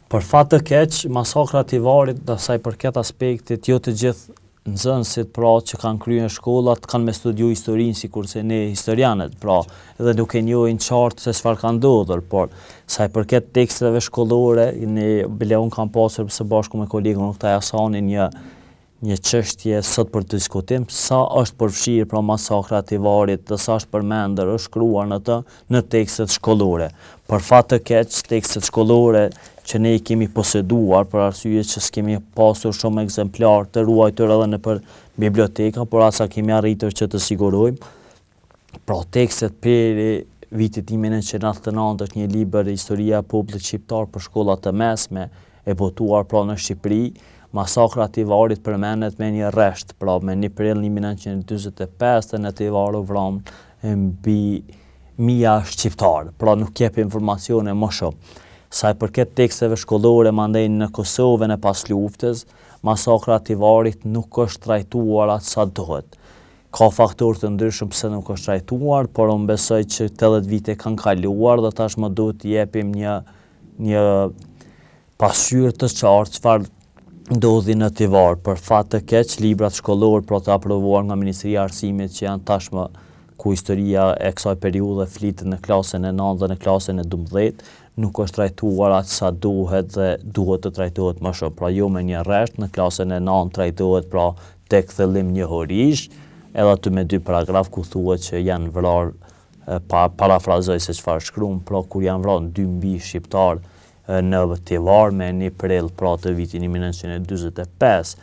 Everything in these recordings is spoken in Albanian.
Për fat të keq, masakra e Tivarit, dhe sa i përket aspektit, jo të gjithë nxënësit pra që kanë kryer shkollat kanë me studiu historinë sikurse ne historianët, pra edhe nuk e njohin qartë se çfarë ka ndodhur, por sa i përket teksteve shkollore, ne unë kam pasur së bashku me kolegun Oktaj Hasani një çështje sot për të diskutim, sa është përfshirë pra masakra e Tivarit dhe sa është përmendur, është shkruar në tekstet shkollore. Për fat të keq, tekstet shkollore që ne i kemi poseduar për arsye që s'kemi pasur shumë ekzemplar të ruajtur edhe nëpër biblioteka, por asa kemi arritur që të sigurojmë. Pra tekstet për vitit 1999 është një libër Historia e popullit shqiptar për shkollat e mesme, e botuar pra në Shqipëri. Masakra e Tivarit përmendet me një rresht, pra me 1 prill 1945 në Tivar u vran mbi 1000 shqiptarë, pra nuk jep informacione më shumë. Sa i përket teksteve shkollore mandej në Kosovën e pas luftës, masakra e Tivarit nuk është trajtuar atë sa duhet. Ka faktorë të ndryshëm pse nuk është trajtuar, por unë besoj që 80 vite kanë kaluar dhe tashmë duhet t'i jepim një pasqyrë të qartë çfarë ndodhi në Tivar. Për fat të keq, librat shkollor pra të aprovuar nga Ministria e Arsimit që janë tashmë ku historia e kësaj periudhe flitet në klasën e 9 dhe në klasën e 12, nuk është trajtuar atë sa duhet dhe duhet të trajtohet më shumë. Pra jo me një rresht, në klasën e 9 trajtohet pra tek thellim njohurish, edhe aty me 2 paragraf ku thuhet që janë vrarë, parafrazoj se çfarë shkruan, pra kur janë vrarë 2 mbi shqiptar në Tivar me 1 prill pra të vitin 1945.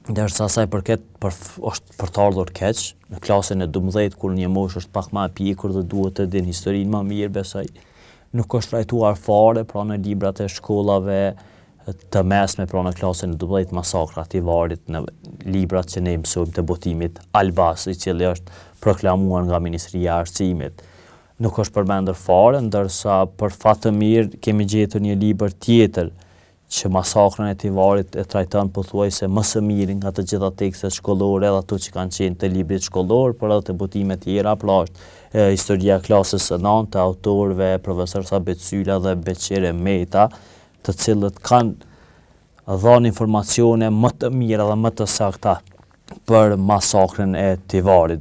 Ndërsa sa i përket është për të ardhur keq, në klasën e 12 kur një moshë është pak më e pjekur dhe duhet të din historinë më mirë, besoj nuk është trajtuar fare pra në librat e shkollave të mesme, pra në klasën e 12 masakra e Tivarit, në librat që ne mësojmë të botimit Albas, i cili është proklamuar nga Ministria e Arsimit. Nuk është përmendur fare, ndërsa për fat të mirë kemi gjetur një libër tjetër që masakrën e Tivarit e trajton pothuajse më së miri nga të gjitha tekstet shkollore edhe ato që kanë qenë të librit shkollor, por edhe të botime tjera, pra është Historia e klasës së 9 të autorëve profesor Sabit Syla dhe Beqire Meta, të cilët kanë dhënë informacione më të mira dhe më të sakta për masakrën e Tivarit.